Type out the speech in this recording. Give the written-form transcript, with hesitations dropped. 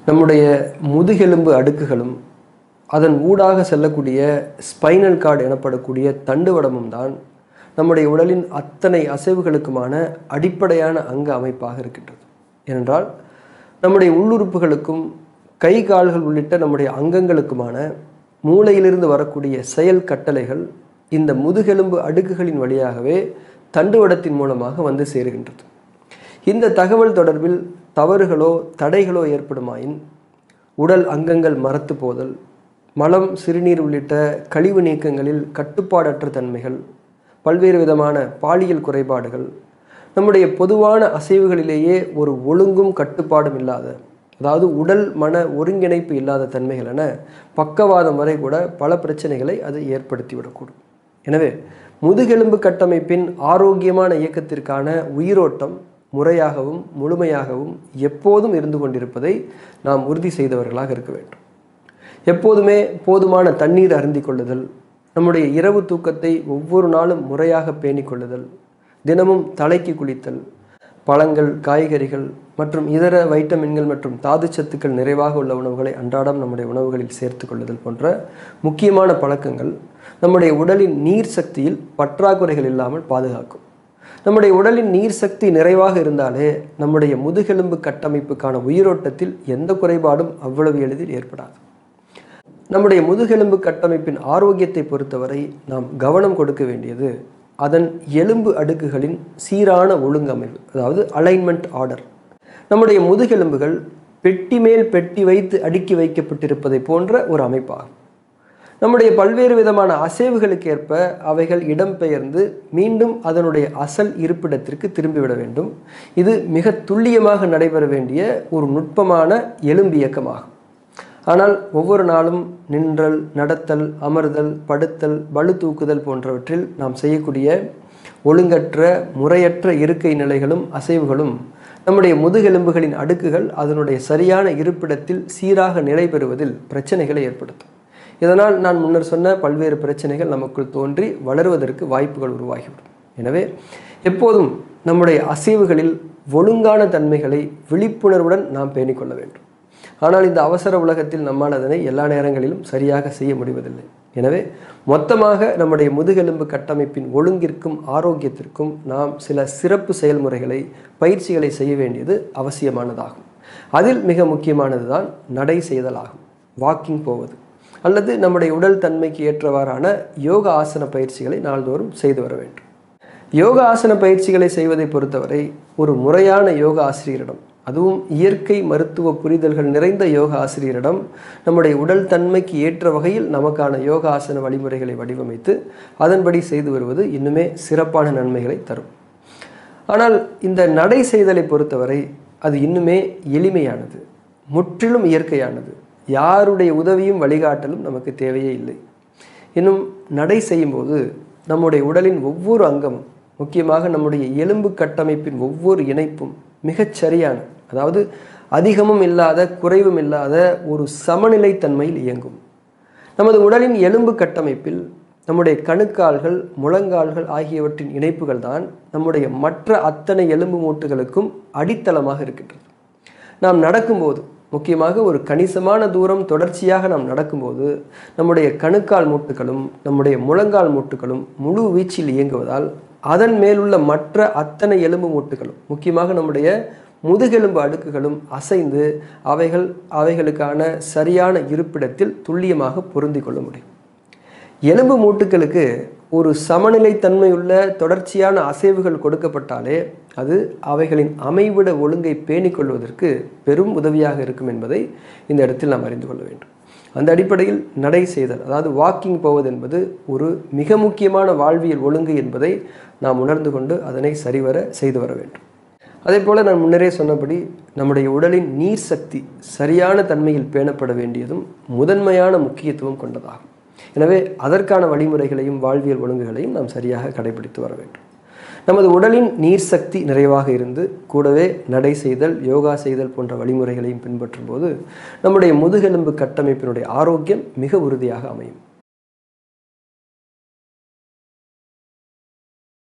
நம்முடைய முதுகெலும்பு அடுக்குகளும் அதன் ஊடாக செல்லக்கூடிய ஸ்பைனல் கார்டு எனப்படக்கூடிய தண்டுவடமும் தான் நம்முடைய உடலின் அத்தனை அசைவுகளுக்குமான அடிப்படையான அங்க அமைப்பாக இருக்கின்றது. ஏனென்றால் நம்முடைய உள்ளுறுப்புகளுக்கும் கை கால்கள் உள்ளிட்ட நம்முடைய அங்கங்களுக்குமான மூளையிலிருந்து வரக்கூடிய செயல் கட்டளைகள் இந்த முதுகெலும்பு அடுக்குகளின் வழியாகவே தண்டுவடத்தின் மூலமாக வந்து சேருகின்றது. இந்த தகவல் தொடர்பில் தவறுகளோ தடைகளோ ஏற்படுமாயின் உடல் அங்கங்கள் மரத்து போதல், மலம் சிறுநீர் உள்ளிட்ட கழிவு நீக்கங்களில் கட்டுப்பாடற்ற தன்மைகள், பல்வேறு விதமான பாலியல் குறைபாடுகள், நம்முடைய பொதுவான அசைவுகளிலேயே ஒரு ஒழுங்கும் கட்டுப்பாடும் இல்லாத, அதாவது உடல் மன ஒருங்கிணைப்பு இல்லாத தன்மைகள் என பக்கவாதம் வரை கூட பல பிரச்சனைகளை அது ஏற்படுத்திவிடக்கூடும். எனவே முதுகெலும்பு கட்டமைப்பின் ஆரோக்கியமான இயக்கத்திற்கான உயிரோட்டம் முறையாகவும் முழுமையாகவும் எப்போதும் இருந்து கொண்டிருப்பதை நாம் உறுதி செய்தவர்களாக இருக்க வேண்டும். எப்போதுமே போதுமான தண்ணீர் அருந்தி கொள்ளுதல், நம்முடைய இரவு தூக்கத்தை ஒவ்வொரு நாளும் முறையாக பேணி கொள்ளுதல், தினமும் தலைக்கு குளித்தல், பழங்கள் காய்கறிகள் மற்றும் இதர வைட்டமின்கள் மற்றும் தாதுச்சத்துக்கள் நிறைவாக உள்ள உணவுகளை அன்றாடம் நம்முடைய உணவுகளில் சேர்த்து கொள்ளுதல் போன்ற முக்கியமான பழக்கங்கள் நம்முடைய உடலின் நீர் சக்தியில் பற்றாக்குறைகள் இல்லாமல் பாதுகாக்கும். நம்முடைய உடலின் நீர் சக்தி நிறைவாக இருந்தாலே நம்முடைய முதுகெலும்பு கட்டமைப்புக்கான உயிரோட்டத்தில் எந்த குறைபாடும் அவ்வளவு எளிதில் ஏற்படாது. நம்முடைய முதுகெலும்பு கட்டமைப்பின் ஆரோக்கியத்தை பொறுத்தவரை நாம் கவனம் கொடுக்க வேண்டியது அதன் எலும்பு அடுக்குகளின் சீரான ஒழுங்கமைவு, அதாவது அலைன்மெண்ட் ஆர்டர். நம்முடைய முதுகெலும்புகள் பெட்டி மேல் பெட்டி வைத்து அடுக்கி வைக்கப்பட்டிருப்பதை போன்ற ஒரு அமைப்பாகும். நம்முடைய பல்வேறு விதமான அசைவுகளுக்கு ஏற்ப அவைகள் இடம்பெயர்ந்து மீண்டும் அதனுடைய அசல் இருப்பிடத்திற்கு திரும்பிவிட வேண்டும். இது மிக துல்லியமாக நடைபெற வேண்டிய ஒரு நுட்பமான எலும்பியக்கமாகும். ஆனால் ஒவ்வொரு நாளும் நின்றல், நடத்தல், அமர்தல், படுத்தல், பளு தூக்குதல் போன்றவற்றில் நாம் செய்யக்கூடிய ஒழுங்கற்ற முறையற்ற இருக்கை நிலைகளும் அசைவுகளும் நம்முடைய முதுகெலும்புகளின் அடுக்குகள் அதனுடைய சரியான இருப்பிடத்தில் சீராக நிலை பெறுவதில் பிரச்சனைகளை ஏற்படுத்தும். இதனால் நான் முன்னர் சொன்ன பல்வேறு பிரச்சனைகள் நமக்குள் தோன்றி வளருவதற்கு வாய்ப்புகள் உருவாகிவிடும். எனவே எப்போதும் நம்முடைய அசைவுகளில் ஒழுங்கான தன்மைகளை விழிப்புணர்வுடன் நாம் பேணிக்கொள்ள வேண்டும். ஆனால் இந்த அவசர உலகத்தில் நம்மால் அதனை எல்லா நேரங்களிலும் சரியாக செய்ய முடிவதில்லை. எனவே மொத்தமாக நம்முடைய முதுகெலும்பு கட்டமைப்பின் ஒழுங்கிற்கும் ஆரோக்கியத்திற்கும் நாம் சில சிறப்பு செயல்முறைகளை பயிற்சிகளை செய்ய வேண்டியது அவசியமானதாகும். அதில் மிக முக்கியமானது தான் நடை செய்தல் ஆகும். வாக்கிங் போவது அல்லது நம்முடைய உடல் தன்மைக்கு ஏற்றவாறான யோக ஆசன பயிற்சிகளை நாள்தோறும் செய்து வர வேண்டும். யோக ஆசன பயிற்சிகளை செய்வதை பொறுத்தவரை ஒரு முறையான யோக ஆசிரியரிடம், அதுவும் இயற்கை மருத்துவ புரிதல்கள் நிறைந்த யோக ஆசிரியரிடம் நம்முடைய உடல் தன்மைக்கு ஏற்ற வகையில் நமக்கான யோக ஆசன வழிமுறைகளை வடிவமைத்து அதன்படி செய்து வருவது இன்னுமே சிறப்பான நன்மைகளை தரும். ஆனால் இந்த நடை செய்தலை பொறுத்தவரை அது இன்னுமே எளிமையானது, முற்றிலும் இயற்கையானது. யாருடைய உதவியும் வழிகாட்டலும் நமக்கு தேவையே இல்லை. இன்னும் நடை செய்யும்போது நம்முடைய உடலின் ஒவ்வொரு அங்கமும், முக்கியமாக நம்முடைய எலும்பு கட்டமைப்பின் ஒவ்வொரு இணைப்பும் மிகச் சரியான, அதாவது அதிகமும் இல்லாத குறைவும் இல்லாத ஒரு சமநிலை தன்மையில் இயங்கும். நமது உடலின் எலும்பு கட்டமைப்பில் நம்முடைய கணுக்கால்கள், முழங்கால்கள் ஆகியவற்றின் இணைப்புகள் தான் நம்முடைய மற்ற அத்தனை எலும்பு மூட்டுகளுக்கும் அடித்தளமாக இருக்கின்றது. நாம் நடக்கும்போது, முக்கியமாக ஒரு கணிசமான தூரம் தொடர்ச்சியாக நாம் நடக்கும்போது நம்முடைய கணுக்கால் மூட்டுகளும் நம்முடைய முழங்கால் மூட்டுகளும் முழு வீச்சில் இயங்குவதால் அதன் மேலுள்ள மற்ற அத்தனை எலும்பு மூட்டுகளும், முக்கியமாக நம்முடைய முதுகெலும்பு அடுக்குகளும் அசைந்து அவைகளுக்கான சரியான இருப்பிடத்தில் துல்லியமாக பொருந்தி கொள்ள முடியும். எலும்பு மூட்டுகளுக்கு ஒரு சமநிலைத்தன்மையுள்ள தொடர்ச்சியான அசைவுகள் கொடுக்கப்பட்டாலே அது அவைகளின் அமைவிட ஒழுங்கை பேணிக்கொள்வதற்கு பெரும் உதவியாக இருக்கும் என்பதை இந்த இடத்தில் நாம் அறிந்து கொள்ள வேண்டும். அந்த அடிப்படையில் நடை செய்தல், அதாவது வாக்கிங் போவது என்பது ஒரு மிக முக்கியமான வாழ்வியல் ஒழுங்கு என்பதை நாம் உணர்ந்து கொண்டு அதனை சரிவர செய்து வர வேண்டும். அதே போல் நான் முன்னரே சொன்னபடி நம்முடைய உடலின் நீர் சக்தி சரியான தன்மையில் பேணப்பட வேண்டியதும் முதன்மையான முக்கியத்துவம் கொண்டதாகும். எனவே அதற்கான வழிமுறைகளையும் வாழ்வியல் ஒழுங்குகளையும் நாம் சரியாக கடைபிடித்து வர வேண்டும். நமது உடலின் நீர் சக்தி நிறைவாக இருந்து கூடவே நடை செய்தல், யோகா செய்தல் போன்ற வழிமுறைகளையும் பின்பற்றும் போது நம்முடைய முதுகெலும்பு கட்டமைப்பினுடைய ஆரோக்கியம் மிக உறுதியாக அமையும்.